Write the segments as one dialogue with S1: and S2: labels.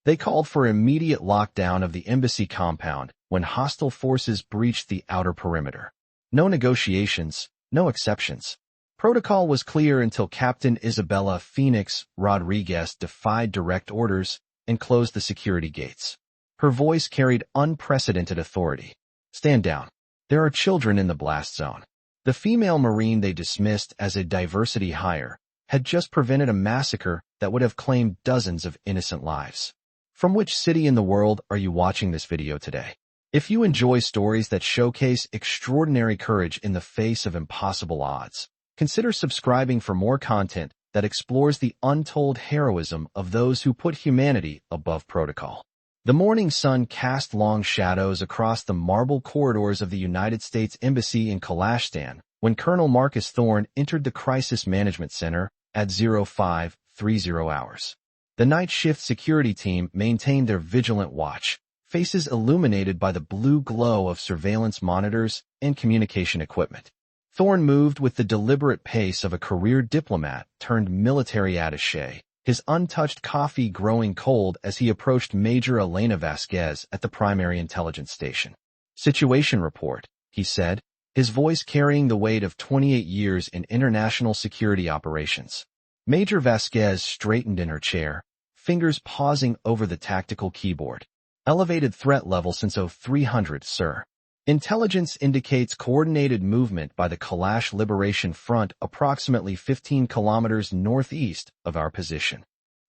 S1: They called for immediate lockdown of the embassy compound when hostile forces breached the outer perimeter. No negotiations, no exceptions. Protocol was clear until Captain Isabella Phoenix Rodriguez defied direct orders and closed the security gates. Her voice carried unprecedented authority. "Stand down. There are children in the blast zone." The female Marine they dismissed as a diversity hire had just prevented a massacre that would have claimed dozens of innocent lives. From which city in the world are you watching this video today? If you enjoy stories that showcase extraordinary courage in the face of impossible odds, consider subscribing for more content that explores the untold heroism of those who put humanity above protocol. The morning sun cast long shadows across the marble corridors of the United States Embassy in Kalashtan when Colonel Marcus Thorne entered the Crisis Management Center at 0530 hours. The night shift security team maintained their vigilant watch, faces illuminated by the blue glow of surveillance monitors and communication equipment. Thorne moved with the deliberate pace of a career diplomat turned military attaché, his untouched coffee growing cold as he approached Major Elena Vasquez at the primary intelligence station. "Situation report," he said, his voice carrying the weight of 28 years in international security operations. Major Vasquez straightened in her chair, fingers pausing over the tactical keyboard. "Elevated threat level since 0300, sir. Intelligence indicates coordinated movement by the Kalash Liberation Front approximately 15 kilometers northeast of our position."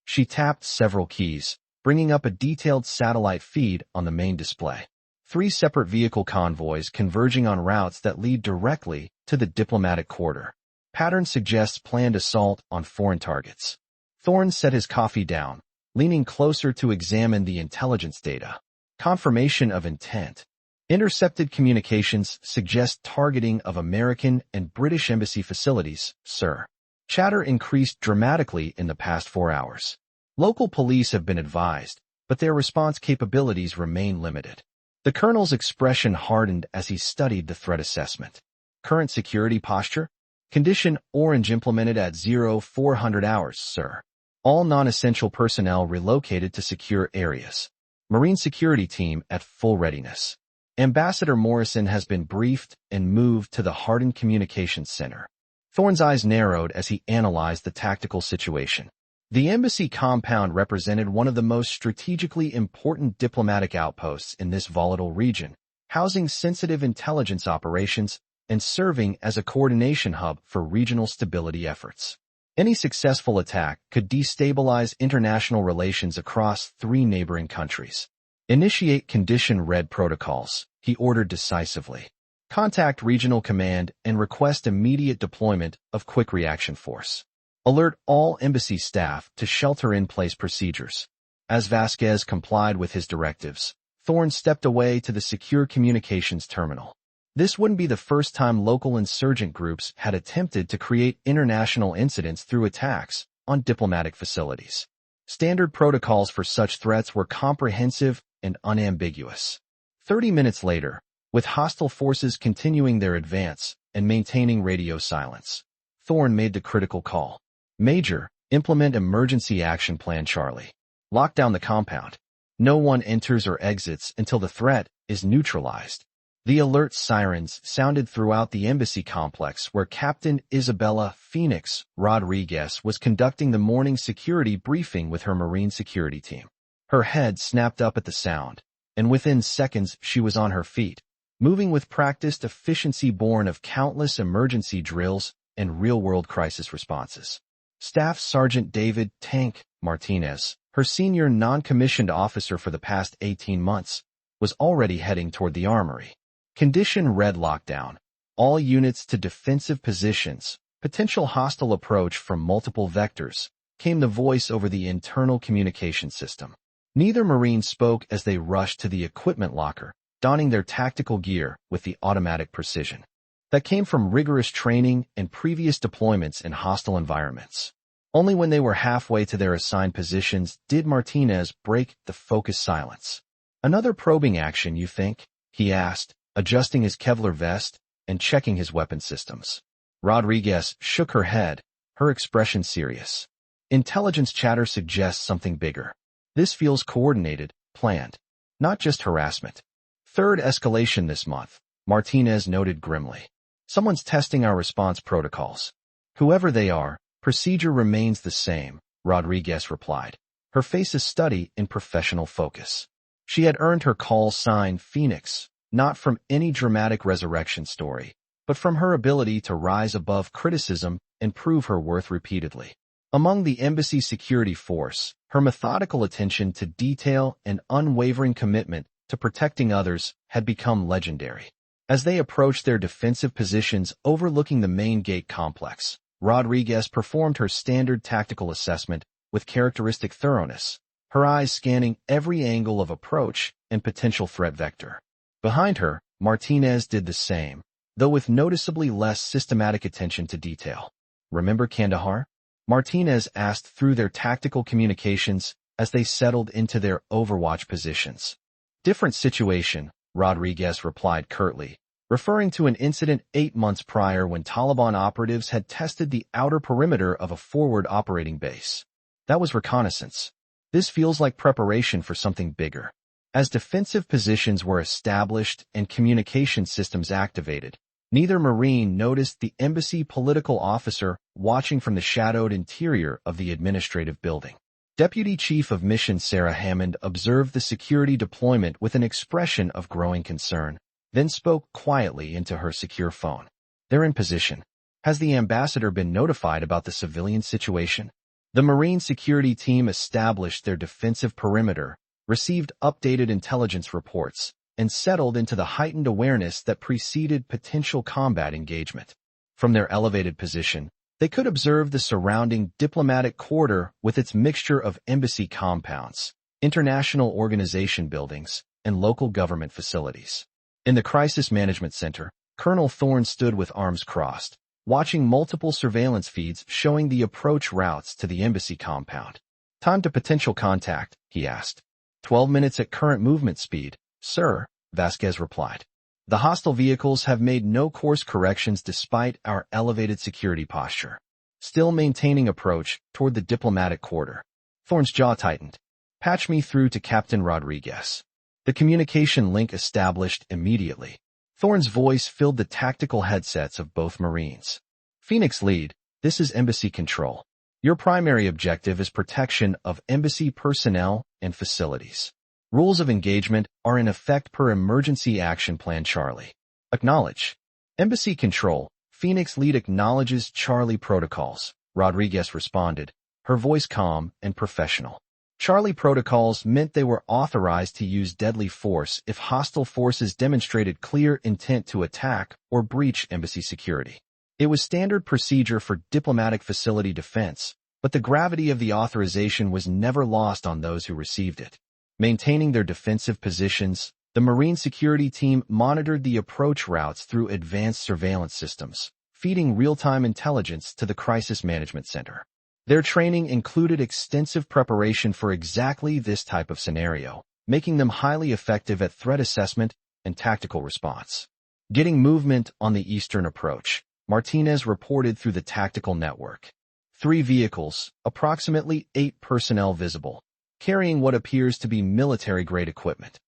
S1: She tapped several keys, bringing up a detailed satellite feed on the main display. 3 separate vehicle convoys converging on routes that lead directly to the diplomatic quarter. Pattern suggests planned assault on foreign targets. Thorne set his coffee down, leaning closer to examine the intelligence data. Confirmation of intent. Intercepted communications suggest targeting of American and British embassy facilities, sir. Chatter increased dramatically in the past 4 hours. Local police have been advised, but their response capabilities remain limited. The colonel's expression hardened as he studied the threat assessment. Current security posture? Condition orange implemented at 0400 hours, sir. All non-essential personnel relocated to secure areas. Marine security team at full readiness. Ambassador Morrison has been briefed and moved to the hardened communications center. Thorne's eyes narrowed as he analyzed the tactical situation. The embassy compound represented one of the most strategically important diplomatic outposts in this volatile region, housing sensitive intelligence operations and serving as a coordination hub for regional stability efforts. Any successful attack could destabilize international relations across 3 neighboring countries. "Initiate Condition Red protocols," he ordered decisively. "Contact regional command and request immediate deployment of quick reaction force. Alert all embassy staff to shelter-in-place procedures." As Vasquez complied with his directives, Thorne stepped away to the secure communications terminal. This wouldn't be the first time local insurgent groups had attempted to create international incidents through attacks on diplomatic facilities. Standard protocols for such threats were comprehensive and unambiguous. 30 minutes later, with hostile forces continuing their advance and maintaining radio silence, Thorne made the critical call. "Major, implement Emergency Action Plan Charlie. Lock down the compound. No one enters or exits until the threat is neutralized." The alert sirens sounded throughout the embassy complex where Captain Isabella Phoenix Rodriguez was conducting the morning security briefing with her Marine security team. Her head snapped up at the sound, and within seconds she was on her feet, moving with practiced efficiency born of countless emergency drills and real-world crisis responses. Staff Sergeant David "Tank" Martinez, her senior non-commissioned officer for the past 18 months, was already heading toward the armory. Condition Red lockdown. All units to defensive positions. Potential hostile approach from multiple vectors, came the voice over the internal communication system. Neither Marine spoke as they rushed to the equipment locker, donning their tactical gear with the automatic precision that came from rigorous training and previous deployments in hostile environments. Only when they were halfway to their assigned positions did Martinez break the focused silence. "Another probing action, you think?" he asked, adjusting his Kevlar vest and checking his weapon systems. Rodriguez shook her head, her expression serious. "Intelligence chatter suggests something bigger. This feels coordinated, planned, not just harassment. Third escalation this month, Martinez noted grimly. Someone's testing our response protocols. Whoever they are, procedure remains the same, Rodriguez replied, her face a study in professional focus. She had earned her call sign Phoenix, not from any dramatic resurrection story, but from her ability to rise above criticism and prove her worth repeatedly. Among the embassy security force, her methodical attention to detail and unwavering commitment to protecting others had become legendary. As they approached their defensive positions overlooking the main gate complex, Rodriguez performed her standard tactical assessment with characteristic thoroughness, her eyes scanning every angle of approach and potential threat vector. Behind her, Martinez did the same, though with noticeably less systematic attention to detail. Remember Kandahar? Martinez asked through their tactical communications as they settled into their overwatch positions. Different situation, Rodriguez replied curtly, referring to an incident 8 months prior when Taliban operatives had tested the outer perimeter of a forward operating base. That was reconnaissance. This feels like preparation for something bigger. As defensive positions were established and communication systems activated, neither Marine noticed the embassy political officer watching from the shadowed interior of the administrative building. Deputy Chief of Mission Sarah Hammond observed the security deployment with an expression of growing concern, then spoke quietly into her secure phone. They're in position. Has the ambassador been notified about the civilian situation? The Marine security team established their defensive perimeter, received updated intelligence reports, and settled into the heightened awareness that preceded potential combat engagement. From their elevated position, they could observe the surrounding diplomatic quarter with its mixture of embassy compounds, international organization buildings, and local government facilities. In the Crisis Management Center, Colonel Thorne stood with arms crossed, watching multiple surveillance feeds showing the approach routes to the embassy compound. Time to potential contact, he asked. 12 minutes at current movement speed, sir, Vasquez replied. The hostile vehicles have made no course corrections despite our elevated security posture. Still maintaining approach toward the diplomatic quarter. Thorne's jaw tightened. Patch me through to Captain Rodriguez. The communication link established immediately. Thorne's voice filled the tactical headsets of both Marines. Phoenix Lead, this is Embassy Control. Your primary objective is protection of embassy personnel and facilities. Rules of engagement are in effect per Emergency Action Plan Charlie. Acknowledge. Embassy Control, Phoenix Lead acknowledges Charlie protocols, Rodriguez responded, her voice calm and professional. Charlie protocols meant they were authorized to use deadly force if hostile forces demonstrated clear intent to attack or breach embassy security. It was standard procedure for diplomatic facility defense, but the gravity of the authorization was never lost on those who received it. Maintaining their defensive positions, the Marine security team monitored the approach routes through advanced surveillance systems, feeding real-time intelligence to the Crisis Management Center. Their training included extensive preparation for exactly this type of scenario, making them highly effective at threat assessment and tactical response. Getting movement on the eastern approach, Martinez reported through the tactical network. 3 vehicles, approximately 8 personnel visible, carrying what appears to be military-grade equipment.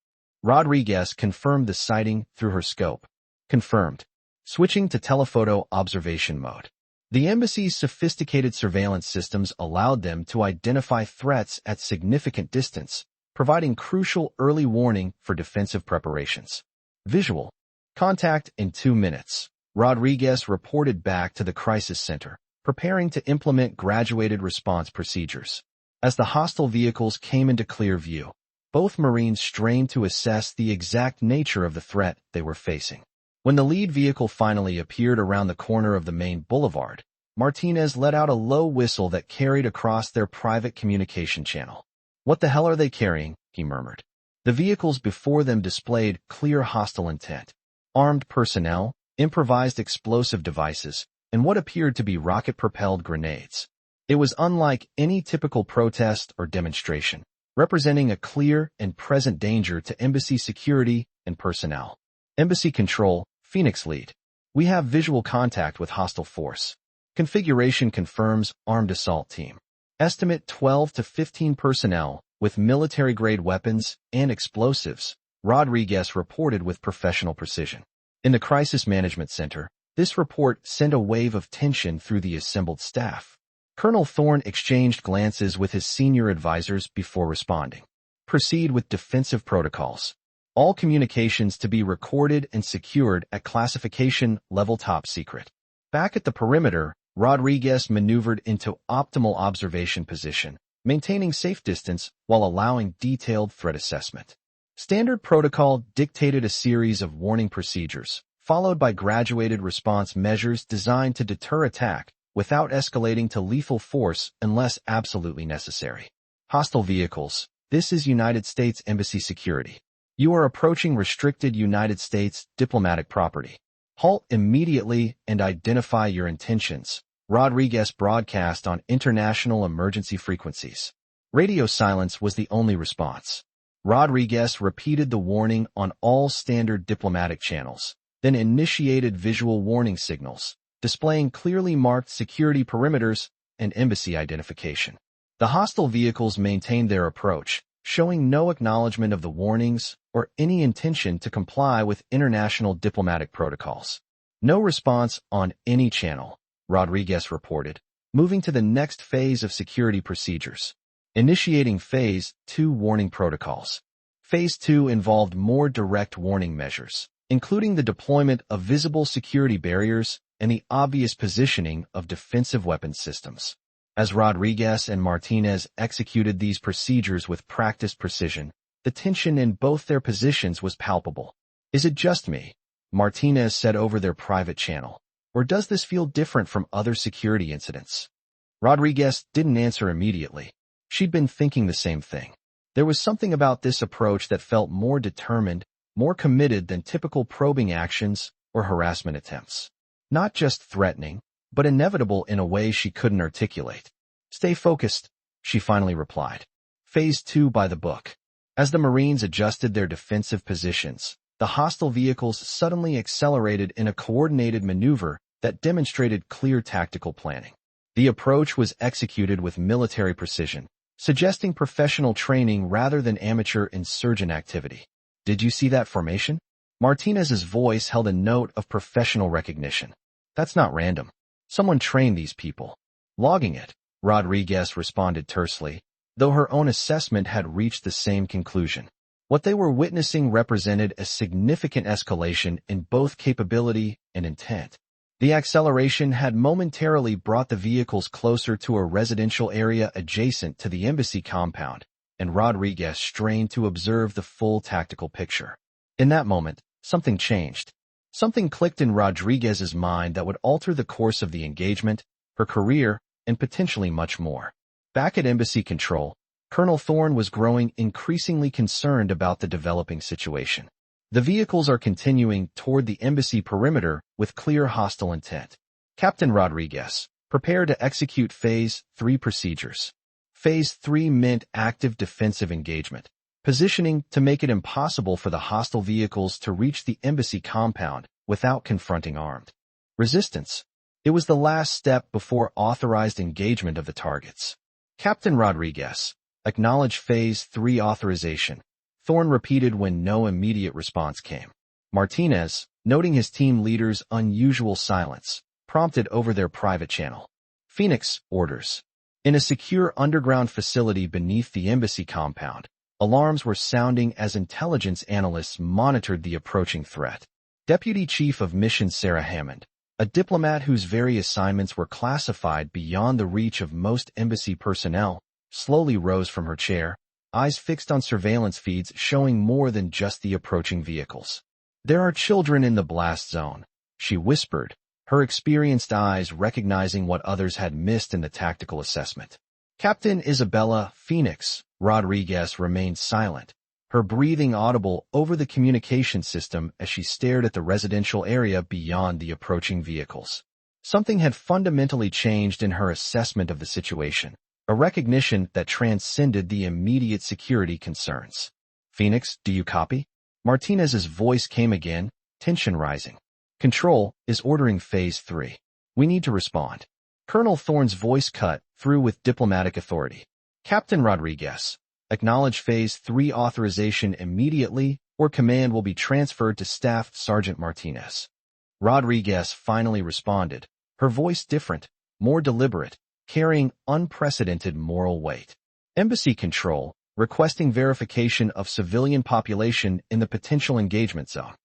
S1: Rodriguez confirmed the sighting through her scope. Confirmed. Switching to telephoto observation mode. The embassy's sophisticated surveillance systems allowed them to identify threats at significant distance, providing crucial early warning for defensive preparations. Visual. Contact in 2 minutes. Rodriguez reported back to the crisis center, preparing to implement graduated response procedures. As the hostile vehicles came into clear view, both Marines strained to assess the exact nature of the threat they were facing. When the lead vehicle finally appeared around the corner of the main boulevard, Martinez let out a low whistle that carried across their private communication channel. What the hell are they carrying? He murmured. The vehicles before them displayed clear hostile intent. Armed personnel, improvised explosive devices, and what appeared to be rocket-propelled grenades. It was unlike any typical protest or demonstration, representing a clear and present danger to embassy security and personnel. Embassy Control, Phoenix Lead. We have visual contact with hostile force. Configuration confirms armed assault team. Estimate 12 to 15 personnel with military-grade weapons and explosives, Rodriguez reported with professional precision. In the Crisis Management Center, this report sent a wave of tension through the assembled staff. Colonel Thorne exchanged glances with his senior advisors before responding. Proceed with defensive protocols. All communications to be recorded and secured at classification level top secret. Back at the perimeter, Rodriguez maneuvered into optimal observation position, maintaining safe distance while allowing detailed threat assessment. Standard protocol dictated a series of warning procedures, followed by graduated response measures designed to deter attack without escalating to lethal force unless absolutely necessary. Hostile vehicles. This is United States Embassy security. You are approaching restricted United States diplomatic property. Halt immediately and identify your intentions. Rodriguez broadcast on international emergency frequencies. Radio silence was the only response. Rodriguez repeated the warning on all standard diplomatic channels, then initiated visual warning signals, displaying clearly marked security perimeters and embassy identification. The hostile vehicles maintained their approach, showing no acknowledgement of the warnings or any intention to comply with international diplomatic protocols. No response on any channel, Rodriguez reported, moving to the next phase of security procedures. Initiating Phase 2 warning protocols. Phase 2 involved more direct warning measures, including the deployment of visible security barriers and the obvious positioning of defensive weapons systems. As Rodriguez and Martinez executed these procedures with practiced precision, the tension in both their positions was palpable. Is it just me? Martinez said over their private channel. Or does this feel different from other security incidents? Rodriguez didn't answer immediately. She'd been thinking the same thing. There was something about this approach that felt more determined, more committed than typical probing actions or harassment attempts. Not just threatening, but inevitable in a way she couldn't articulate. Stay focused, she finally replied. Phase 2 by the book. As the Marines adjusted their defensive positions, the hostile vehicles suddenly accelerated in a coordinated maneuver that demonstrated clear tactical planning. The approach was executed with military precision, suggesting professional training rather than amateur insurgent activity. Did you see that formation? Martinez's voice held a note of professional recognition. That's not random. Someone trained these people. Logging it, Rodriguez responded tersely, though her own assessment had reached the same conclusion. What they were witnessing represented a significant escalation in both capability and intent. The acceleration had momentarily brought the vehicles closer to a residential area adjacent to the embassy compound, and Rodriguez strained to observe the full tactical picture. In that moment, something changed. Something clicked in Rodriguez's mind that would alter the course of the engagement, her career, and potentially much more. Back at Embassy Control, Colonel Thorne was growing increasingly concerned about the developing situation. The vehicles are continuing toward the embassy perimeter with clear hostile intent. Captain Rodriguez, prepare to execute Phase 3 procedures. Phase 3 meant active defensive engagement, positioning to make it impossible for the hostile vehicles to reach the embassy compound without confronting armed resistance. It was the last step before authorized engagement of the targets. Captain Rodriguez, acknowledge Phase 3 authorization, Thorne repeated when no immediate response came. Martinez, noting his team leader's unusual silence, prompted over their private channel. Phoenix, orders. In a secure underground facility beneath the embassy compound, alarms were sounding as intelligence analysts monitored the approaching threat. Deputy Chief of Mission Sarah Hammond, a diplomat whose very assignments were classified beyond the reach of most embassy personnel, slowly rose from her chair, eyes fixed on surveillance feeds showing more than just the approaching vehicles. There are children in the blast zone, she whispered, her experienced eyes recognizing what others had missed in the tactical assessment. Captain Isabella Phoenix Rodriguez remained silent, her breathing audible over the communication system as she stared at the residential area beyond the approaching vehicles. Something had fundamentally changed in her assessment of the situation, a recognition that transcended the immediate security concerns. Phoenix, do you copy? Martinez's voice came again, tension rising. Control is ordering Phase 3. We need to respond. Colonel Thorne's voice cut through with diplomatic authority. Captain Rodriguez, Acknowledge Phase 3 authorization immediately, or command will be transferred to Staff Sergeant Martinez. Rodriguez finally responded, her voice different, more deliberate, carrying unprecedented moral weight. Embassy Control, requesting verification of civilian population in the potential engagement zone.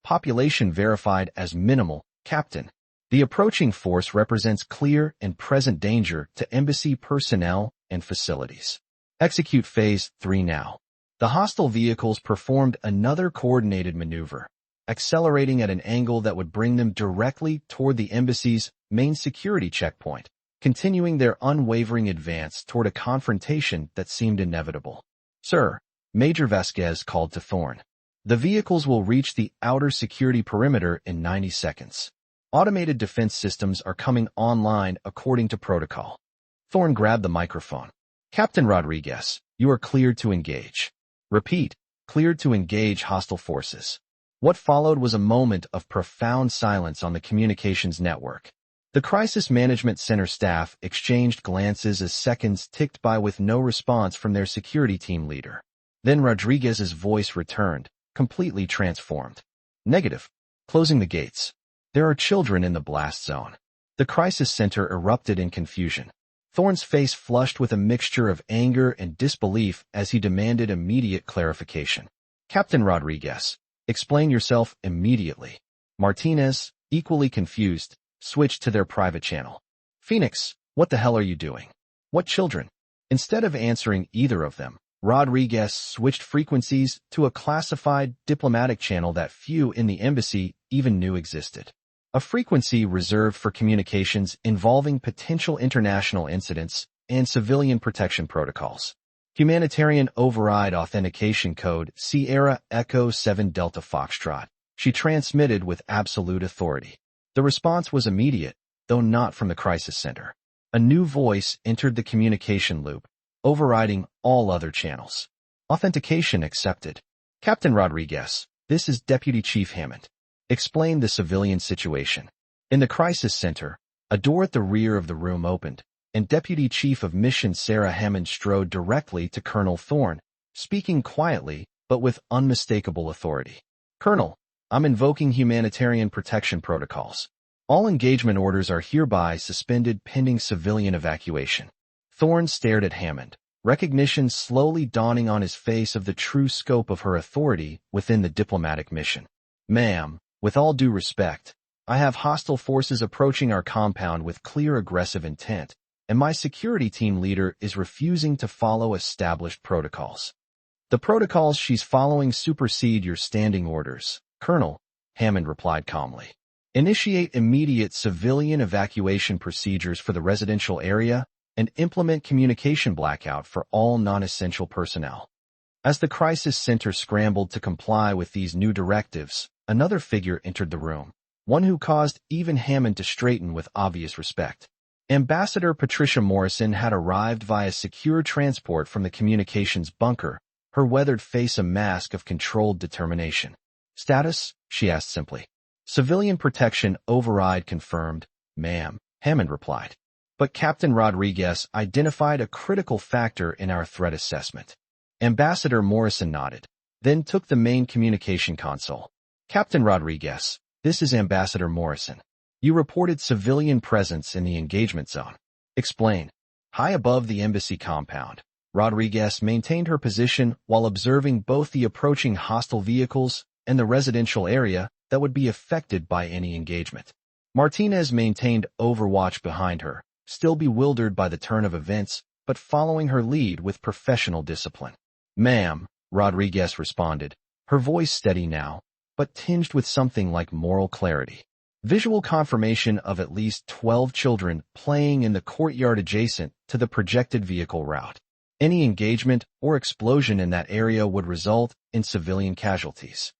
S1: Population verified as minimal, Captain. The approaching force represents clear and present danger to embassy personnel and facilities. Execute Phase 3 now. The hostile vehicles performed another coordinated maneuver, accelerating at an angle that would bring them directly toward the embassy's main security checkpoint, continuing their unwavering advance toward a confrontation that seemed inevitable. Sir, Major Vasquez called to Thorne. The vehicles will reach the outer security perimeter in 90 seconds. Automated defense systems are coming online according to protocol. Thorne grabbed the microphone. Captain Rodriguez, you are cleared to engage. Repeat, cleared to engage hostile forces. What followed was a moment of profound silence on the communications network. The Crisis Management Center staff exchanged glances as seconds ticked by with no response from their security team leader. Then Rodriguez's voice returned, completely transformed. Negative. Closing the gates. There are children in the blast zone. The Crisis Center erupted in confusion. Thorne's face flushed with a mixture of anger and disbelief as he demanded immediate clarification. Captain Rodriguez, explain yourself immediately. Martinez, equally confused, switched to their private channel. Phoenix, what the hell are you doing? What children? Instead of answering either of them, Rodriguez switched frequencies to a classified diplomatic channel that few in the embassy even knew existed. A frequency reserved for communications involving potential international incidents and civilian protection protocols. Humanitarian Override Authentication Code Sierra Echo 7 Delta Foxtrot. She transmitted with absolute authority. The response was immediate, though not from the Crisis Center. A new voice entered the communication loop, overriding all other channels. Authentication accepted. Captain Rodriguez, this is Deputy Chief Hammond. Explain the civilian situation. In the Crisis Center, a door at the rear of the room opened, and Deputy Chief of Mission Sarah Hammond strode directly to Colonel Thorne, speaking quietly but with unmistakable authority. Colonel, I'm invoking humanitarian protection protocols. All engagement orders are hereby suspended pending civilian evacuation. Thorne stared at Hammond, recognition slowly dawning on his face of the true scope of her authority within the diplomatic mission. Ma'am, with all due respect, I have hostile forces approaching our compound with clear aggressive intent, and my security team leader is refusing to follow established protocols. The protocols she's following supersede your standing orders, Colonel, Hammond replied calmly. Initiate immediate civilian evacuation procedures for the residential area and implement communication blackout for all non-essential personnel. As the Crisis Center scrambled to comply with these new directives, another figure entered the room, one who caused even Hammond to straighten with obvious respect. Ambassador Patricia Morrison had arrived via secure transport from the communications bunker, her weathered face a mask of controlled determination. Status? She asked simply. Civilian protection override confirmed, ma'am, Hammond replied. But Captain Rodriguez identified a critical factor in our threat assessment. Ambassador Morrison nodded, then took the main communication console. Captain Rodriguez, this is Ambassador Morrison. You reported civilian presence in the engagement zone. Explain. High above the embassy compound, Rodriguez maintained her position while observing both the approaching hostile vehicles and the residential area that would be affected by any engagement. Martinez maintained overwatch behind her, still bewildered by the turn of events, but following her lead with professional discipline. Ma'am, Rodriguez responded, her voice steady now, but tinged with something like moral clarity. Visual confirmation of at least 12 children playing in the courtyard adjacent to the projected vehicle route. Any engagement or explosion in that area would result in civilian casualties.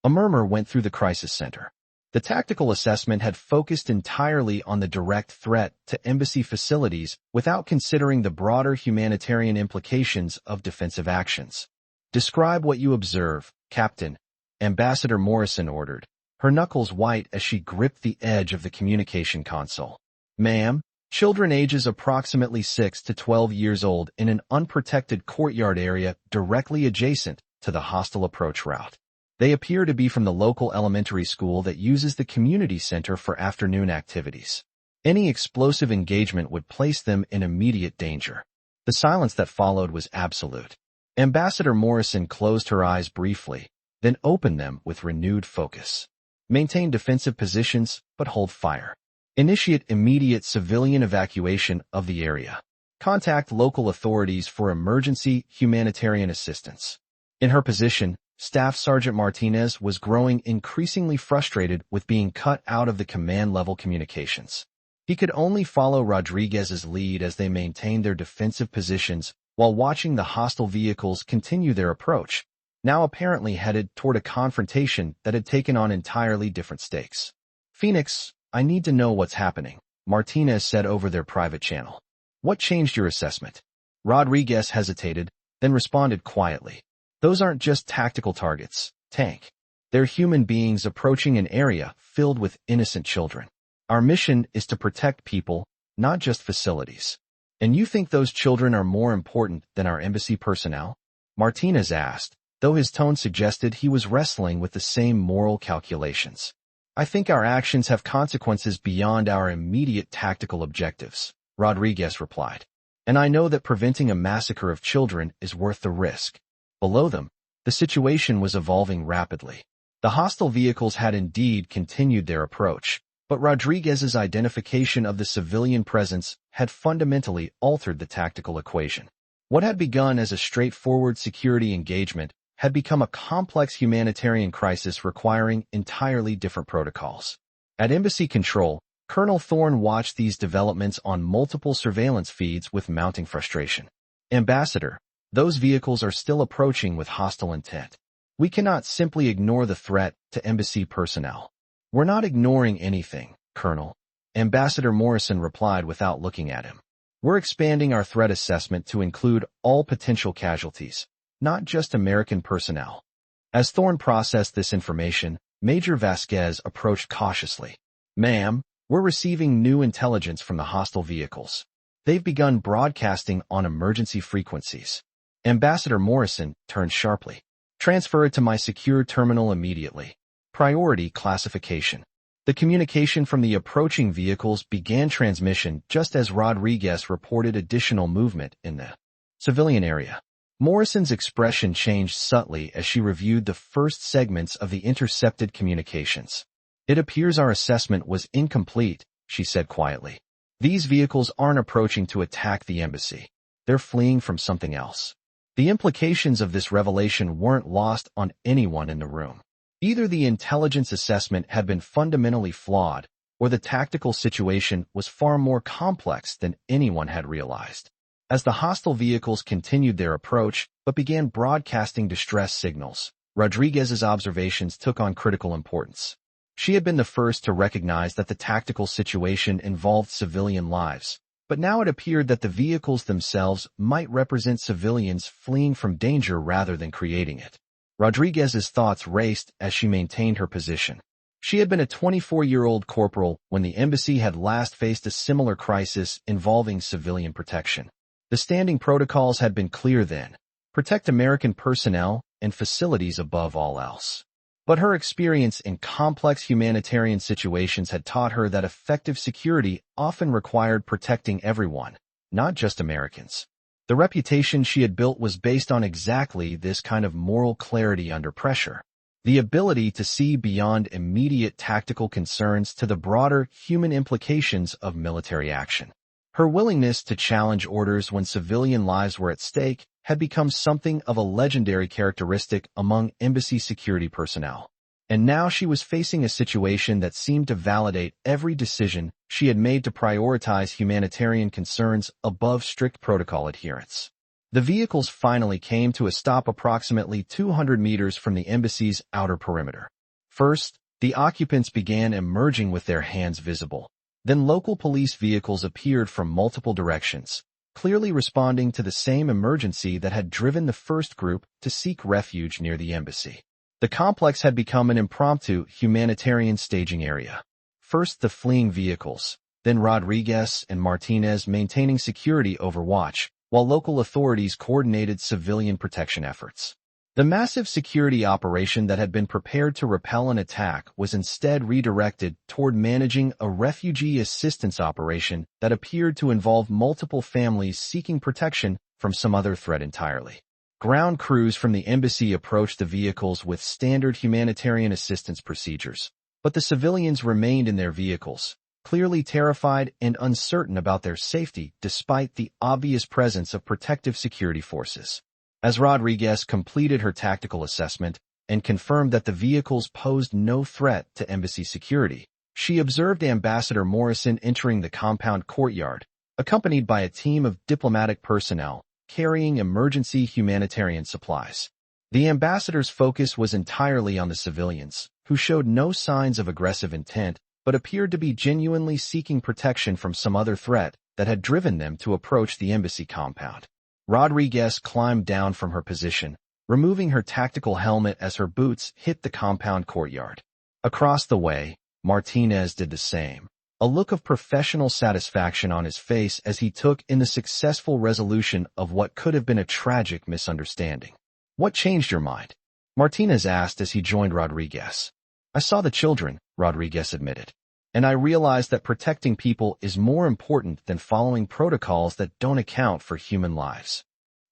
S1: A murmur went through the Crisis Center. The tactical assessment had focused entirely on the direct threat to embassy facilities without considering the broader humanitarian implications of defensive actions. Describe what you observe, Captain, Ambassador Morrison ordered, her knuckles white as she gripped the edge of the communication console. Ma'am, Children ages approximately 6 to 12 years old in an unprotected courtyard area directly adjacent to the hostile approach route. They appear to be from the local elementary school that uses the community center for afternoon activities. Any explosive engagement would place them in immediate danger. The silence that followed was absolute. Ambassador Morrison closed her eyes briefly, then opened them with renewed focus. Maintain defensive positions, but hold fire. Initiate immediate civilian evacuation of the area. Contact local authorities for emergency humanitarian assistance. In her position, Staff Sergeant Martinez was growing increasingly frustrated with being cut out of the command-level communications. He could only follow Rodriguez's lead as they maintained their defensive positions while watching the hostile vehicles continue their approach, now apparently headed toward a confrontation that had taken on entirely different stakes. "Phoenix, I need to know what's happening," Martinez said over their private channel. "What changed your assessment?" Rodriguez hesitated, then responded quietly. "Those aren't just tactical targets, Tank. They're human beings approaching an area filled with innocent children. Our mission is to protect people, not just facilities." "And you think those children are more important than our embassy personnel?" Martinez asked, though his tone suggested he was wrestling with the same moral calculations. "I think our actions have consequences beyond our immediate tactical objectives," Rodriguez replied. "And I know that preventing a massacre of children is worth the risk." Below them, the situation was evolving rapidly. The hostile vehicles had indeed continued their approach, but Rodriguez's identification of the civilian presence had fundamentally altered the tactical equation. What had begun as a straightforward security engagement had become a complex humanitarian crisis requiring entirely different protocols. At Embassy Control, Colonel Thorne watched these developments on multiple surveillance feeds with mounting frustration. "Ambassador, those vehicles are still approaching with hostile intent. We cannot simply ignore the threat to embassy personnel." "We're not ignoring anything, Colonel," Ambassador Morrison replied without looking at him. "We're expanding our threat assessment to include all potential casualties, not just American personnel." As Thorne processed this information, Major Vasquez approached cautiously. "Ma'am, we're receiving new intelligence from the hostile vehicles. They've begun broadcasting on emergency frequencies." Ambassador Morrison turned sharply. "Transfer it to my secure terminal immediately. Priority classification." The communication from the approaching vehicles began transmission just as Rodriguez reported additional movement in the civilian area. Morrison's expression changed subtly as she reviewed the first segments of the intercepted communications. "It appears our assessment was incomplete," she said quietly. "These vehicles aren't approaching to attack the embassy. They're fleeing from something else." The implications of this revelation weren't lost on anyone in the room. Either the intelligence assessment had been fundamentally flawed, or the tactical situation was far more complex than anyone had realized. As the hostile vehicles continued their approach but began broadcasting distress signals, Rodriguez's observations took on critical importance. She had been the first to recognize that the tactical situation involved civilian lives, but now it appeared that the vehicles themselves might represent civilians fleeing from danger rather than creating it. Rodriguez's thoughts raced as she maintained her position. She had been a 24-year-old corporal when the embassy had last faced a similar crisis involving civilian protection. The standing protocols had been clear then: protect American personnel and facilities above all else. But her experience in complex humanitarian situations had taught her that effective security often required protecting everyone, not just Americans. The reputation she had built was based on exactly this kind of moral clarity under pressure, the ability to see beyond immediate tactical concerns to the broader human implications of military action. Her willingness to challenge orders when civilian lives were at stake had become something of a legendary characteristic among embassy security personnel. And now she was facing a situation that seemed to validate every decision she had made to prioritize humanitarian concerns above strict protocol adherence. The vehicles finally came to a stop approximately 200 meters from the embassy's outer perimeter. First, the occupants began emerging with their hands visible. Then local police vehicles appeared from multiple directions, clearly responding to the same emergency that had driven the first group to seek refuge near the embassy. The complex had become an impromptu humanitarian staging area. First, the fleeing vehicles, then Rodriguez and Martinez maintaining security overwatch, while local authorities coordinated civilian protection efforts. The massive security operation that had been prepared to repel an attack was instead redirected toward managing a refugee assistance operation that appeared to involve multiple families seeking protection from some other threat entirely. Ground crews from the embassy approached the vehicles with standard humanitarian assistance procedures, but the civilians remained in their vehicles, clearly terrified and uncertain about their safety despite the obvious presence of protective security forces. As Rodriguez completed her tactical assessment and confirmed that the vehicles posed no threat to embassy security, she observed Ambassador Morrison entering the compound courtyard, accompanied by a team of diplomatic personnel carrying emergency humanitarian supplies. The ambassador's focus was entirely on the civilians, who showed no signs of aggressive intent but appeared to be genuinely seeking protection from some other threat that had driven them to approach the embassy compound. Rodriguez climbed down from her position, removing her tactical helmet as her boots hit the compound courtyard. Across the way, Martinez did the same, a look of professional satisfaction on his face as he took in the successful resolution of what could have been a tragic misunderstanding. "What changed your mind?" Martinez asked as he joined Rodriguez. "I saw the children," Rodriguez admitted, "and I realized that protecting people is more important than following protocols that don't account for human lives."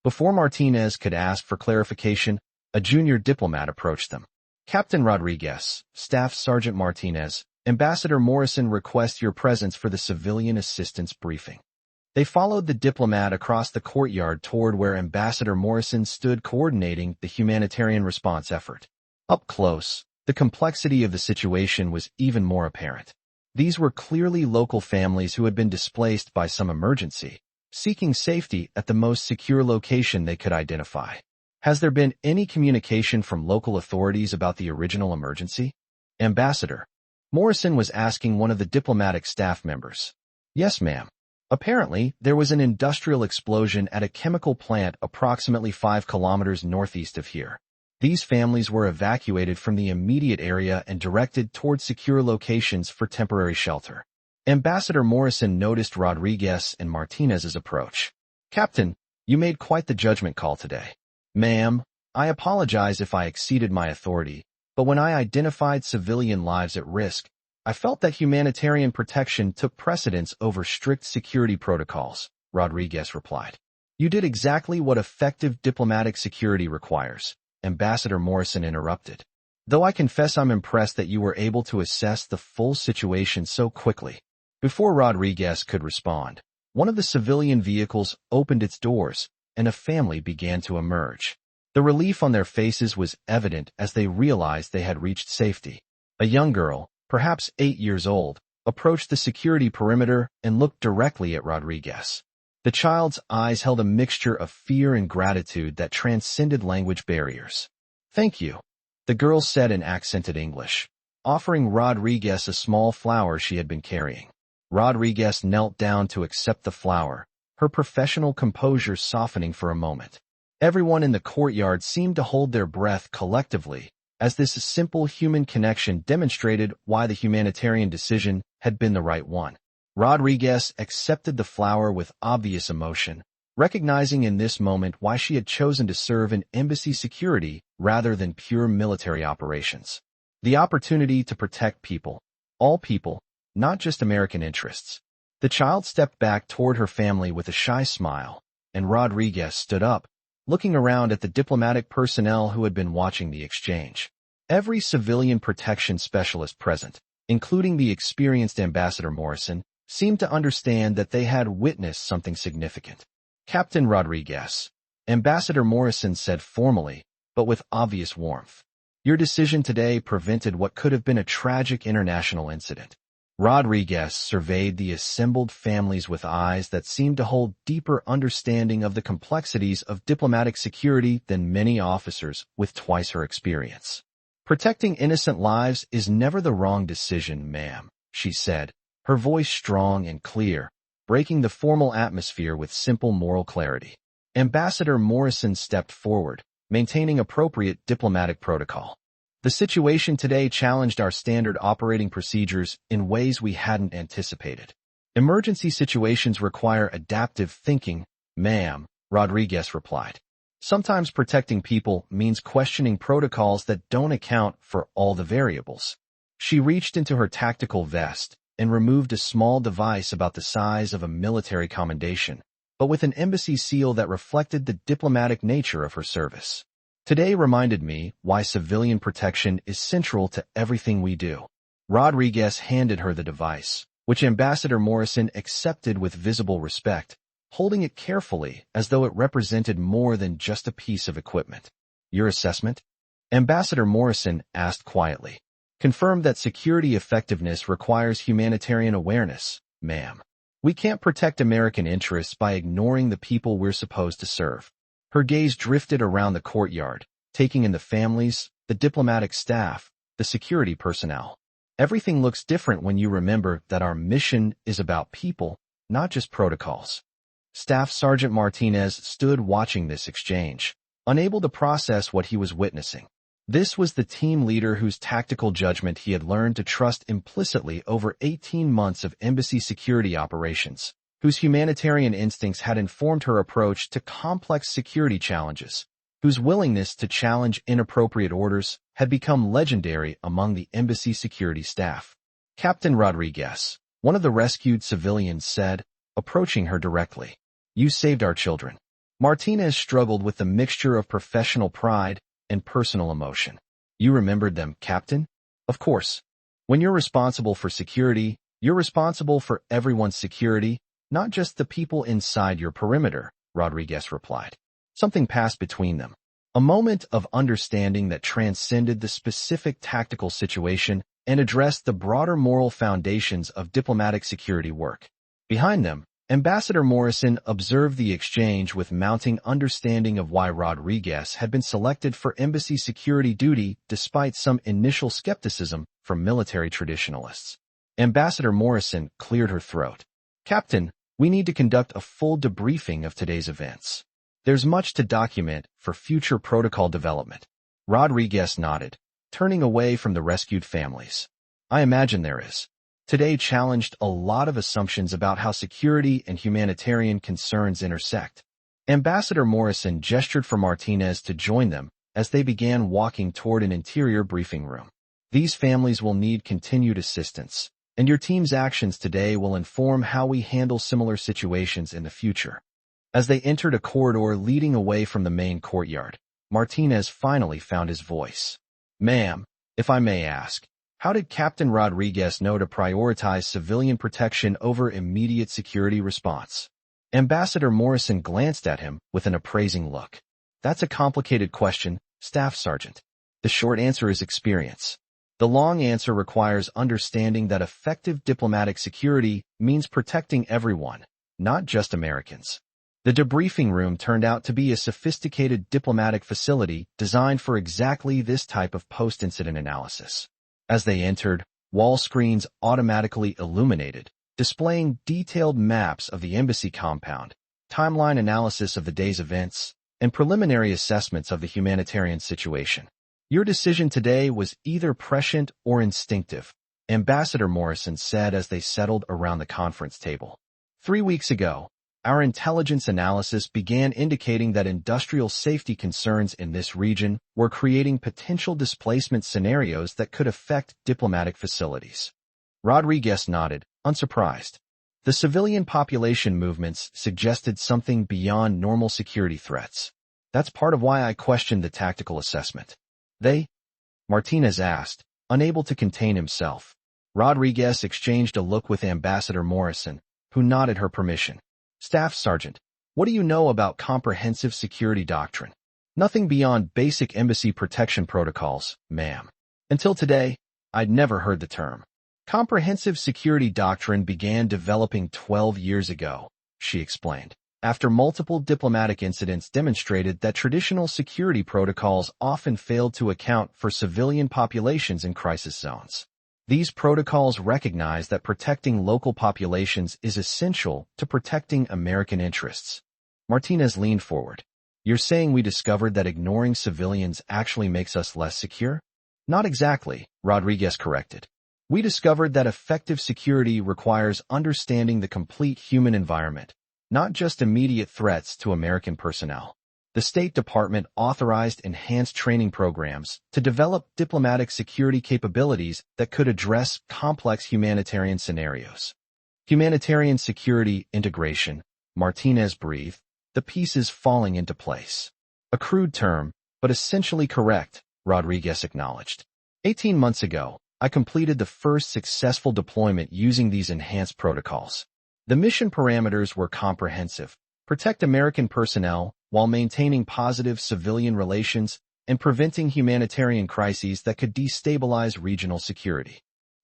S1: Before Martinez could ask for clarification, a junior diplomat approached them. "Captain Rodriguez, Staff Sergeant Martinez, Ambassador Morrison requests your presence for the civilian assistance briefing." They followed the diplomat across the courtyard toward where Ambassador Morrison stood coordinating the humanitarian response effort. Up close, the complexity of the situation was even more apparent. These were clearly local families who had been displaced by some emergency, seeking safety at the most secure location they could identify. "Has there been any communication from local authorities about the original emergency?" Ambassador Morrison was asking one of the diplomatic staff members. "Yes, ma'am. Apparently, there was an industrial explosion at a chemical plant approximately 5 kilometers northeast of here. These families were evacuated from the immediate area and directed toward secure locations for temporary shelter." Ambassador Morrison noticed Rodriguez and Martinez's approach. "Captain, you made quite the judgment call today." "Ma'am, I apologize if I exceeded my authority, but when I identified civilian lives at risk, I felt that humanitarian protection took precedence over strict security protocols," Rodriguez replied. "You did exactly what effective diplomatic security requires," Ambassador Morrison interrupted. "Though I confess I'm impressed that you were able to assess the full situation so quickly." Before Rodriguez could respond, one of the civilian vehicles opened its doors, and a family began to emerge. The relief on their faces was evident as they realized they had reached safety. A young girl, perhaps 8 years old, approached the security perimeter and looked directly at Rodriguez. The child's eyes held a mixture of fear and gratitude that transcended language barriers. "Thank you," the girl said in accented English, offering Rodriguez a small flower she had been carrying. Rodriguez knelt down to accept the flower, her professional composure softening for a moment. Everyone in the courtyard seemed to hold their breath collectively, as this simple human connection demonstrated why the humanitarian decision had been the right one. Rodriguez accepted the flower with obvious emotion, recognizing in this moment why she had chosen to serve in embassy security rather than pure military operations. The opportunity to protect people, all people, not just American interests. The child stepped back toward her family with a shy smile, and Rodriguez stood up, looking around at the diplomatic personnel who had been watching the exchange. Every civilian protection specialist present, including the experienced Ambassador Morrison, seemed to understand that they had witnessed something significant. "Captain Rodriguez," Ambassador Morrison said formally, but with obvious warmth, "your decision today prevented what could have been a tragic international incident." Rodriguez surveyed the assembled families with eyes that seemed to hold deeper understanding of the complexities of diplomatic security than many officers with twice her experience. "Protecting innocent lives is never the wrong decision, ma'am," she said, her voice strong and clear, breaking the formal atmosphere with simple moral clarity. Ambassador Morrison stepped forward, maintaining appropriate diplomatic protocol. "The situation today challenged our standard operating procedures in ways we hadn't anticipated. Emergency situations require adaptive thinking, ma'am, Rodriguez replied. Sometimes protecting people means questioning protocols that don't account for all the variables. She reached into her tactical vest and removed a small device about the size of a military commendation, but with an embassy seal that reflected the diplomatic nature of her service. Today reminded me why civilian protection is central to everything we do. Rodriguez handed her the device, which Ambassador Morrison accepted with visible respect, holding it carefully as though it represented more than just a piece of equipment. Your assessment? Ambassador Morrison asked quietly. Confirmed that security effectiveness requires humanitarian awareness, ma'am. We can't protect American interests by ignoring the people we're supposed to serve. Her gaze drifted around the courtyard, taking in the families, the diplomatic staff, the security personnel. Everything looks different when you remember that our mission is about people, not just protocols. Staff Sergeant Martinez stood watching this exchange, unable to process what he was witnessing. This was the team leader whose tactical judgment he had learned to trust implicitly over 18 months of embassy security operations, whose humanitarian instincts had informed her approach to complex security challenges, whose willingness to challenge inappropriate orders had become legendary among the embassy security staff. Captain Rodriguez, one of the rescued civilians, said, approaching her directly. You saved our children. Martinez struggled with the mixture of professional pride and personal emotion. You remembered them, Captain? Of course. When you're responsible for security, you're responsible for everyone's security, not just the people inside your perimeter, Rodriguez replied. Something passed between them. A moment of understanding that transcended the specific tactical situation and addressed the broader moral foundations of diplomatic security work. Behind them, Ambassador Morrison observed the exchange with mounting understanding of why Rodriguez had been selected for embassy security duty despite some initial skepticism from military traditionalists. Ambassador Morrison cleared her throat. Captain, we need to conduct a full debriefing of today's events. There's much to document for future protocol development. Rodriguez nodded, turning away from the rescued families. I imagine there is. Today challenged a lot of assumptions about how security and humanitarian concerns intersect. Ambassador Morrison gestured for Martinez to join them as they began walking toward an interior briefing room. These families will need continued assistance, and your team's actions today will inform how we handle similar situations in the future. As they entered a corridor leading away from the main courtyard, Martinez finally found his voice. Ma'am, if I may ask, how did Captain Rodriguez know to prioritize civilian protection over immediate security response? Ambassador Morrison glanced at him with an appraising look. That's a complicated question, Staff Sergeant. The short answer is experience. The long answer requires understanding that effective diplomatic security means protecting everyone, not just Americans. The debriefing room turned out to be a sophisticated diplomatic facility designed for exactly this type of post-incident analysis. As they entered, wall screens automatically illuminated, displaying detailed maps of the embassy compound, timeline analysis of the day's events, and preliminary assessments of the humanitarian situation. Your decision today was either prescient or instinctive, Ambassador Morrison said as they settled around the conference table. 3 weeks ago, our intelligence analysis began indicating that industrial safety concerns in this region were creating potential displacement scenarios that could affect diplomatic facilities. Rodriguez nodded, unsurprised. The civilian population movements suggested something beyond normal security threats. That's part of why I questioned the tactical assessment. They? Martinez asked, unable to contain himself. Rodriguez exchanged a look with Ambassador Morrison, who nodded her permission. Staff Sergeant, what do you know about comprehensive security doctrine? Nothing beyond basic embassy protection protocols, ma'am. Until today, I'd never heard the term. Comprehensive security doctrine began developing 12 years ago, she explained, after multiple diplomatic incidents demonstrated that traditional security protocols often failed to account for civilian populations in crisis zones. These protocols recognize that protecting local populations is essential to protecting American interests. Martinez leaned forward. You're saying we discovered that ignoring civilians actually makes us less secure? Not exactly, Rodriguez corrected. We discovered that effective security requires understanding the complete human environment, not just immediate threats to American personnel. The State Department authorized enhanced training programs to develop diplomatic security capabilities that could address complex humanitarian scenarios. Humanitarian security integration, Martinez breathed, the pieces falling into place. A crude term, but essentially correct, Rodriguez acknowledged. 18 months ago, I completed the first successful deployment using these enhanced protocols. The mission parameters were comprehensive: protect American personnel while maintaining positive civilian relations and preventing humanitarian crises that could destabilize regional security.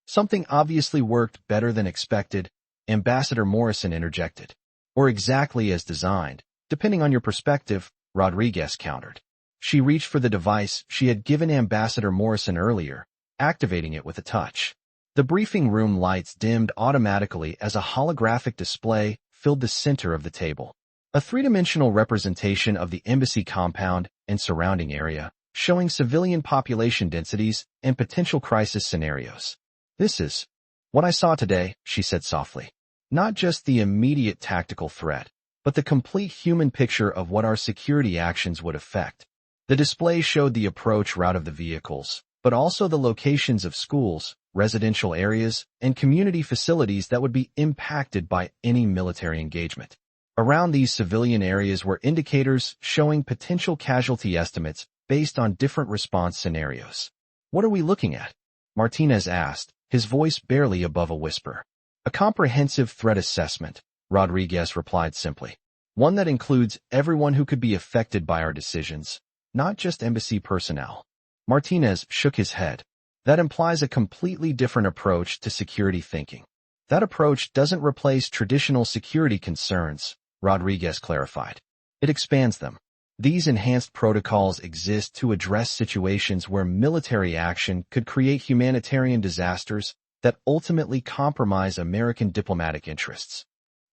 S1: Something obviously worked better than expected, Ambassador Morrison interjected. Or exactly as designed, depending on your perspective, Rodriguez countered. She reached for the device she had given Ambassador Morrison earlier, activating it with a touch. The briefing room lights dimmed automatically as a holographic display filled the center of the table. A three-dimensional representation of the embassy compound and surrounding area, showing civilian population densities and potential crisis scenarios. This is what I saw today, she said softly. Not just the immediate tactical threat, but the complete human picture of what our security actions would affect. The display showed the approach route of the vehicles, but also the locations of schools, residential areas, and community facilities that would be impacted by any military engagement. Around these civilian areas were indicators showing potential casualty estimates based on different response scenarios. What are we looking at? Martinez asked, his voice barely above a whisper. A comprehensive threat assessment, Rodriguez replied simply. One that includes everyone who could be affected by our decisions, not just embassy personnel. Martinez shook his head. That implies a completely different approach to security thinking. That approach doesn't replace traditional security concerns, Rodriguez clarified. It expands them. These enhanced protocols exist to address situations where military action could create humanitarian disasters that ultimately compromise American diplomatic interests.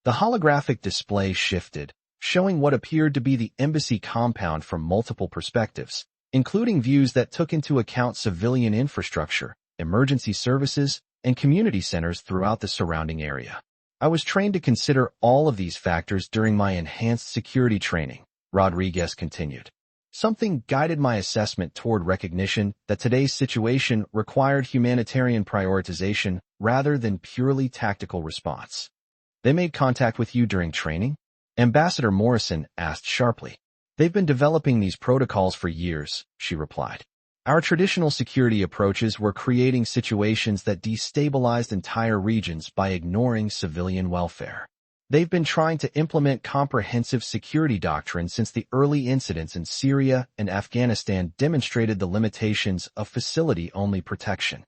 S1: The holographic display shifted, showing what appeared to be the embassy compound from multiple perspectives, including views that took into account civilian infrastructure, emergency services, and community centers throughout the surrounding area. I was trained to consider all of these factors during my enhanced security training, Rodriguez continued. Something guided my assessment toward recognition that today's situation required humanitarian prioritization rather than purely tactical response. They made contact with you during training? Ambassador Morrison asked sharply. They've been developing these protocols for years, she replied. Our traditional security approaches were creating situations that destabilized entire regions by ignoring civilian welfare. They've been trying to implement comprehensive security doctrine since the early incidents in Syria and Afghanistan demonstrated the limitations of facility-only protection.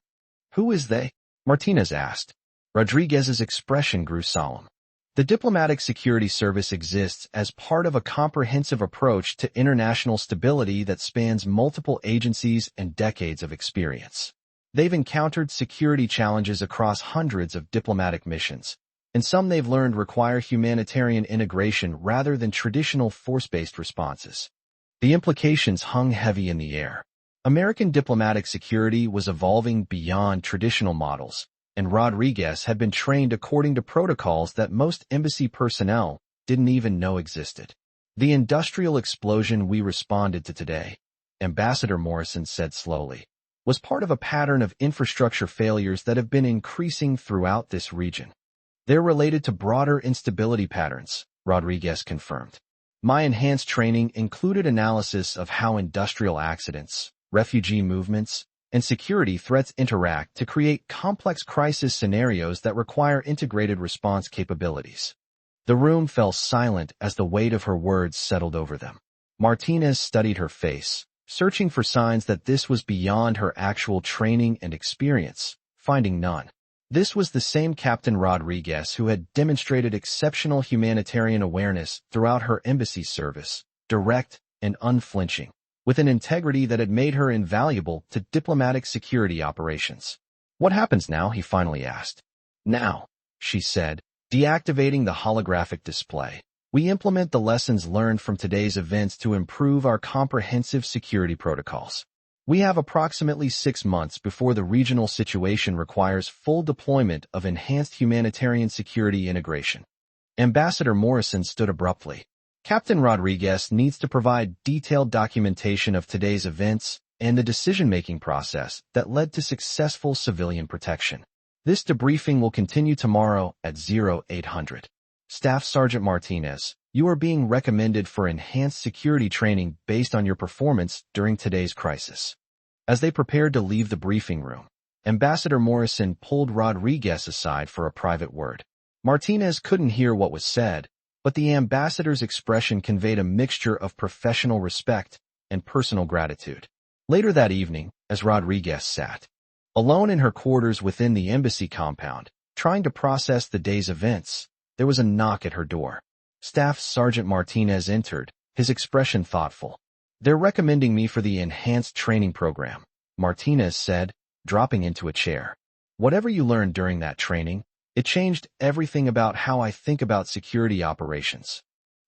S1: Who is they? Martinez asked. Rodriguez's expression grew solemn. The Diplomatic Security Service exists as part of a comprehensive approach to international stability that spans multiple agencies and decades of experience. They've encountered security challenges across hundreds of diplomatic missions, and some they've learned require humanitarian integration rather than traditional force-based responses. The implications hung heavy in the air. American diplomatic security was evolving beyond traditional models, and Rodriguez had been trained according to protocols that most embassy personnel didn't even know existed. The industrial explosion we responded to today, Ambassador Morrison said slowly, was part of a pattern of infrastructure failures that have been increasing throughout this region. They're related to broader instability patterns, Rodriguez confirmed. My enhanced training included analysis of how industrial accidents, refugee movements, and security threats interact to create complex crisis scenarios that require integrated response capabilities. The room fell silent as the weight of her words settled over them. Martinez studied her face, searching for signs that this was beyond her actual training and experience, finding none. This was the same Captain Rodriguez who had demonstrated exceptional humanitarian awareness throughout her embassy service, direct and unflinching, with an integrity that had made her invaluable to diplomatic security operations. What happens now? He finally asked. Now, she said, deactivating the holographic display. We implement the lessons learned from today's events to improve our comprehensive security protocols. We have approximately 6 months before the regional situation requires full deployment of enhanced humanitarian security integration. Ambassador Morrison stood abruptly. Captain Rodriguez needs to provide detailed documentation of today's events and the decision-making process that led to successful civilian protection. This debriefing will continue tomorrow at 0800. Staff Sergeant Martinez, you are being recommended for enhanced security training based on your performance during today's crisis. As they prepared to leave the briefing room, Ambassador Morrison pulled Rodriguez aside for a private word. Martinez couldn't hear what was said, but the ambassador's expression conveyed a mixture of professional respect and personal gratitude. Later that evening, as Rodriguez sat alone in her quarters within the embassy compound, trying to process the day's events, there was a knock at her door. Staff Sergeant Martinez entered, his expression thoughtful. "They're recommending me for the enhanced training program," Martinez said, dropping into a chair. "Whatever you learned during that training, it changed everything about how I think about security operations."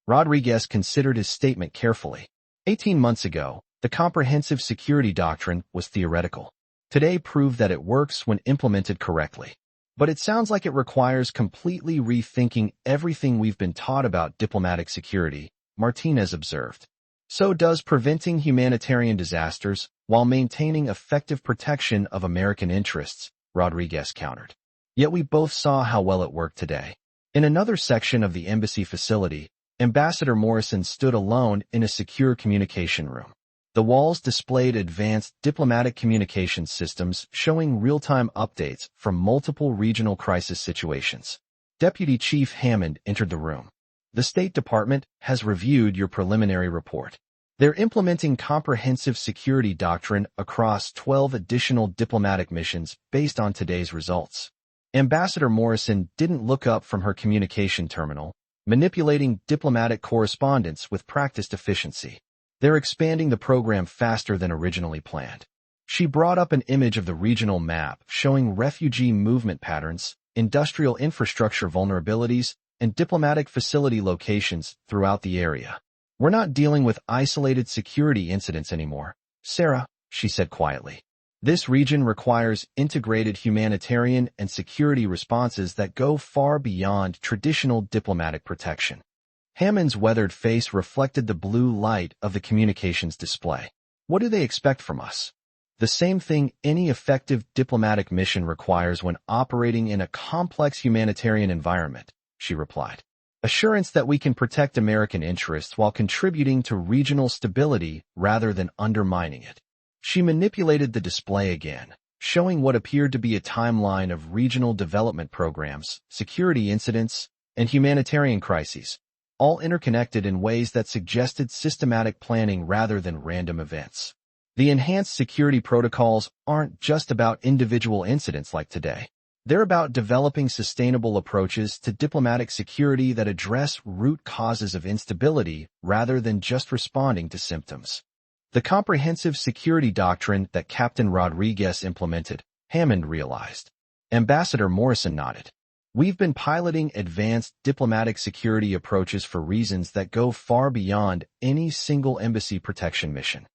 S1: Rodriguez considered his statement carefully. 18 months ago, the comprehensive security doctrine was theoretical. Today proved that it works when implemented correctly. But it sounds like it requires completely rethinking everything we've been taught about diplomatic security, Martinez observed. So does preventing humanitarian disasters while maintaining effective protection of American interests, Rodriguez countered. Yet we both saw how well it worked today. In another section of the embassy facility, Ambassador Morrison stood alone in a secure communication room. The walls displayed advanced diplomatic communication systems showing real-time updates from multiple regional crisis situations. Deputy Chief Hammond entered the room. "The State Department has reviewed your preliminary report. They're implementing comprehensive security doctrine across 12 additional diplomatic missions based on today's results." Ambassador Morrison didn't look up from her communication terminal, manipulating diplomatic correspondence with practiced efficiency. "They're expanding the program faster than originally planned." She brought up an image of the regional map showing refugee movement patterns, industrial infrastructure vulnerabilities, and diplomatic facility locations throughout the area. "We're not dealing with isolated security incidents anymore, Sarah," she said quietly. "This region requires integrated humanitarian and security responses that go far beyond traditional diplomatic protection." Hammond's weathered face reflected the blue light of the communications display. "What do they expect from us?" "The same thing any effective diplomatic mission requires when operating in a complex humanitarian environment," she replied. "Assurance that we can protect American interests while contributing to regional stability rather than undermining it." She manipulated the display again, showing what appeared to be a timeline of regional development programs, security incidents, and humanitarian crises, all interconnected in ways that suggested systematic planning rather than random events. The enhanced security protocols aren't just about individual incidents like today. They're about developing sustainable approaches to diplomatic security that address root causes of instability rather than just responding to symptoms. The comprehensive security doctrine that Captain Rodriguez implemented, Hammond realized. Ambassador Morrison nodded. "We've been piloting advanced diplomatic security approaches for reasons that go far beyond any single embassy protection mission."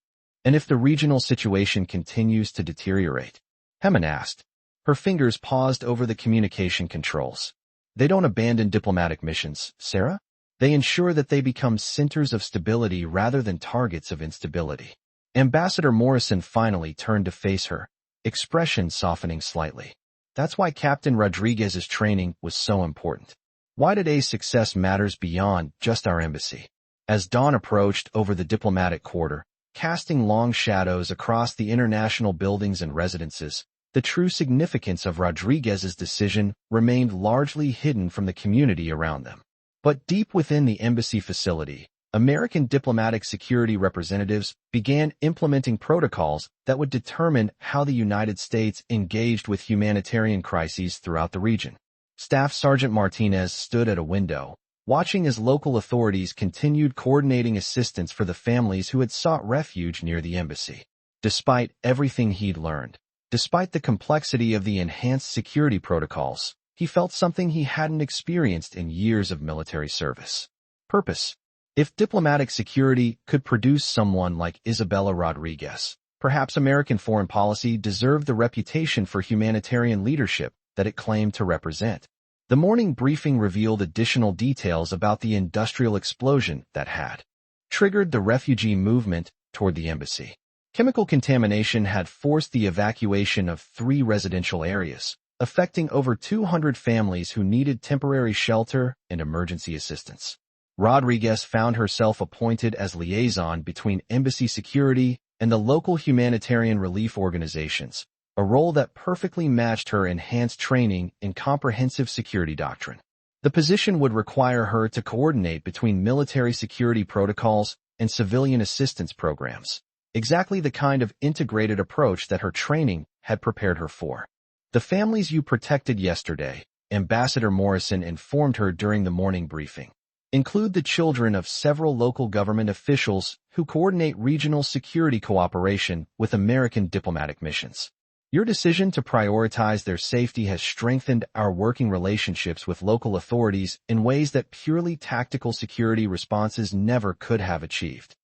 S1: "And if the regional situation continues to deteriorate?" Hammond asked. Her fingers paused over the communication controls. "They don't abandon diplomatic missions, Sarah. They ensure that they become centers of stability rather than targets of instability." Ambassador Morrison finally turned to face her, expression softening slightly. "That's why Captain Rodriguez's training was so important. Why today's success matters beyond just our embassy." As dawn approached over the diplomatic quarter, casting long shadows across the international buildings and residences, the true significance of Rodriguez's decision remained largely hidden from the community around them. But deep within the embassy facility, American diplomatic security representatives began implementing protocols that would determine how the United States engaged with humanitarian crises throughout the region. Staff Sergeant Martinez stood at a window, watching as local authorities continued coordinating assistance for the families who had sought refuge near the embassy. Despite everything he'd learned, despite the complexity of the enhanced security protocols, he felt something he hadn't experienced in years of military service. Purpose. If diplomatic security could produce someone like Isabella Rodriguez, Perhaps American foreign policy deserved the reputation for humanitarian leadership that it claimed to represent. The morning briefing revealed additional details about the industrial explosion that had triggered the refugee movement toward the embassy. Chemical contamination had forced the evacuation of 3 residential areas, affecting over 200 families who needed temporary shelter and emergency assistance. Rodriguez found herself appointed as liaison between embassy security and the local humanitarian relief organizations, a role that perfectly matched her enhanced training in comprehensive security doctrine. The position would require her to coordinate between military security protocols and civilian assistance programs, exactly the kind of integrated approach that her training had prepared her for. The families you protected yesterday, Ambassador Morrison informed her during the morning briefing, include the children of several local government officials who coordinate regional security cooperation with American diplomatic missions. Your decision to prioritize their safety has strengthened our working relationships with local authorities in ways that purely tactical security responses never could have achieved.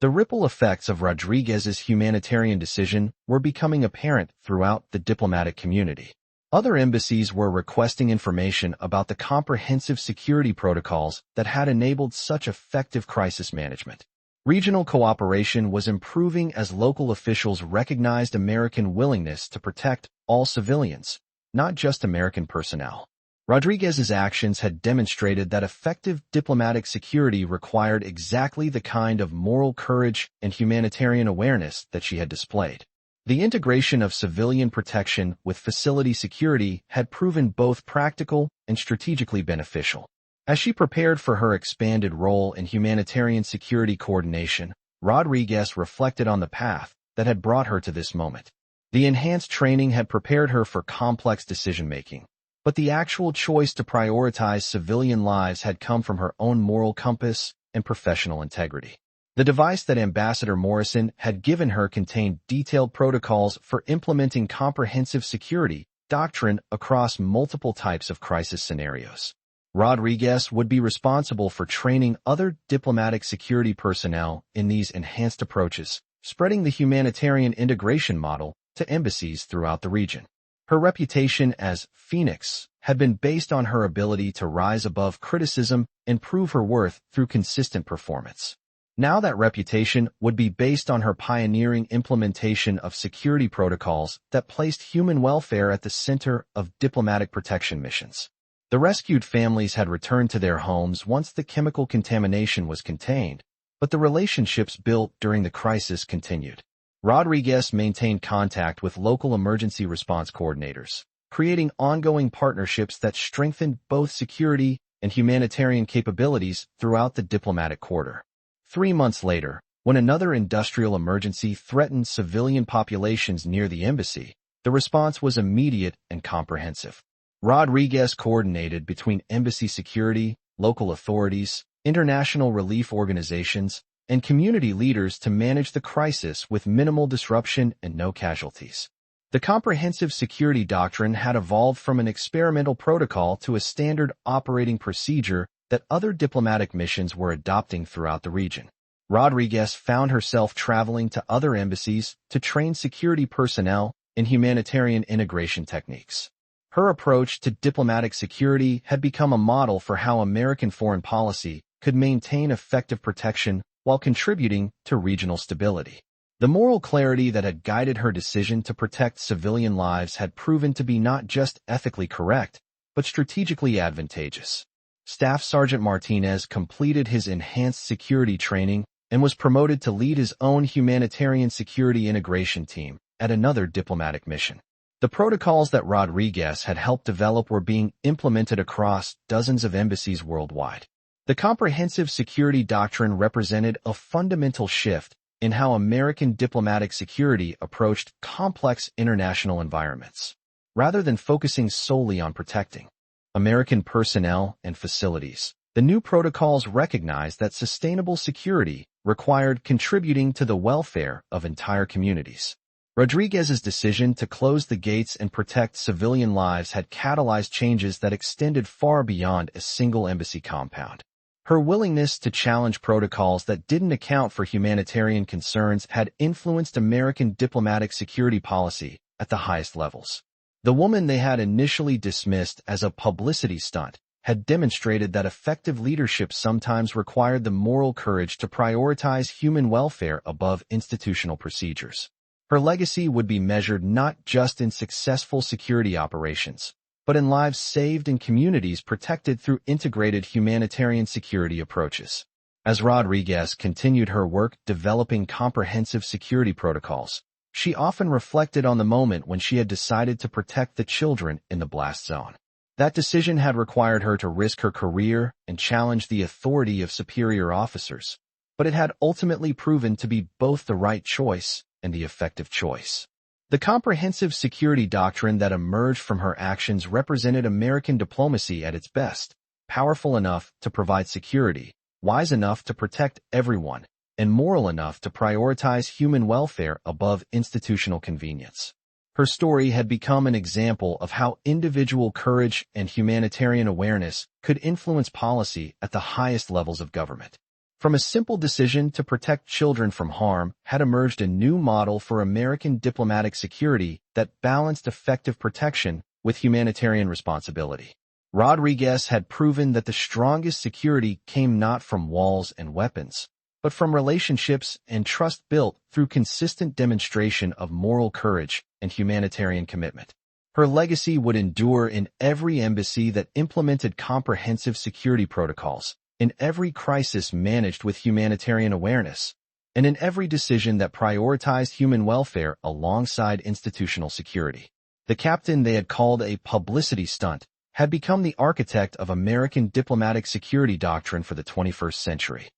S1: The ripple effects of Rodriguez's humanitarian decision were becoming apparent throughout the diplomatic community. Other embassies were requesting information about the comprehensive security protocols that had enabled such effective crisis management. Regional cooperation was improving as local officials recognized American willingness to protect all civilians, not just American personnel. Rodriguez's actions had demonstrated that effective diplomatic security required exactly the kind of moral courage and humanitarian awareness that she had displayed. The integration of civilian protection with facility security had proven both practical and strategically beneficial. As she prepared for her expanded role in humanitarian security coordination, Rodriguez reflected on the path that had brought her to this moment. The enhanced training had prepared her for complex decision-making, but the actual choice to prioritize civilian lives had come from her own moral compass and professional integrity. The device that Ambassador Morrison had given her contained detailed protocols for implementing comprehensive security doctrine across multiple types of crisis scenarios. Rodriguez would be responsible for training other diplomatic security personnel in these enhanced approaches, spreading the humanitarian integration model to embassies throughout the region. Her reputation as Phoenix had been based on her ability to rise above criticism and prove her worth through consistent performance. Now that reputation would be based on her pioneering implementation of security protocols that placed human welfare at the center of diplomatic protection missions. The rescued families had returned to their homes once the chemical contamination was contained, but the relationships built during the crisis continued. Rodriguez maintained contact with local emergency response coordinators, creating ongoing partnerships that strengthened both security and humanitarian capabilities throughout the diplomatic quarter. 3 months later, when another industrial emergency threatened civilian populations near the embassy, the response was immediate and comprehensive. Rodriguez coordinated between embassy security, local authorities, international relief organizations, and community leaders to manage the crisis with minimal disruption and no casualties. The comprehensive security doctrine had evolved from an experimental protocol to a standard operating procedure that other diplomatic missions were adopting throughout the region. Rodriguez found herself traveling to other embassies to train security personnel in humanitarian integration techniques. Her approach to diplomatic security had become a model for how American foreign policy could maintain effective protection while contributing to regional stability. The moral clarity that had guided her decision to protect civilian lives had proven to be not just ethically correct, but strategically advantageous. Staff Sergeant Martinez completed his enhanced security training and was promoted to lead his own humanitarian security integration team at another diplomatic mission. The protocols that Rodriguez had helped develop were being implemented across dozens of embassies worldwide. The comprehensive security doctrine represented a fundamental shift in how American diplomatic security approached complex international environments. Rather than focusing solely on protecting American personnel and facilities, the new protocols recognized that sustainable security required contributing to the welfare of entire communities. Rodriguez's decision to close the gates and protect civilian lives had catalyzed changes that extended far beyond a single embassy compound. Her willingness to challenge protocols that didn't account for humanitarian concerns had influenced American diplomatic security policy at the highest levels. The woman they had initially dismissed as a publicity stunt had demonstrated that effective leadership sometimes required the moral courage to prioritize human welfare above institutional procedures. Her legacy would be measured not just in successful security operations, but in lives saved and communities protected through integrated humanitarian security approaches. As Rodriguez continued her work developing comprehensive security protocols, she often reflected on the moment when she had decided to protect the children in the blast zone. That decision had required her to risk her career and challenge the authority of superior officers, but it had ultimately proven to be both the right choice and the effective choice. The comprehensive security doctrine that emerged from her actions represented American diplomacy at its best, powerful enough to provide security, wise enough to protect everyone, and moral enough to prioritize human welfare above institutional convenience. Her story had become an example of how individual courage and humanitarian awareness could influence policy at the highest levels of government. From a simple decision to protect children from harm had emerged a new model for American diplomatic security that balanced effective protection with humanitarian responsibility. Rodriguez had proven that the strongest security came not from walls and weapons, but from relationships and trust built through consistent demonstration of moral courage and humanitarian commitment. Her legacy would endure in every embassy that implemented comprehensive security protocols, in every crisis managed with humanitarian awareness, and in every decision that prioritized human welfare alongside institutional security. The captain they had called a publicity stunt had become the architect of American diplomatic security doctrine for the 21st century.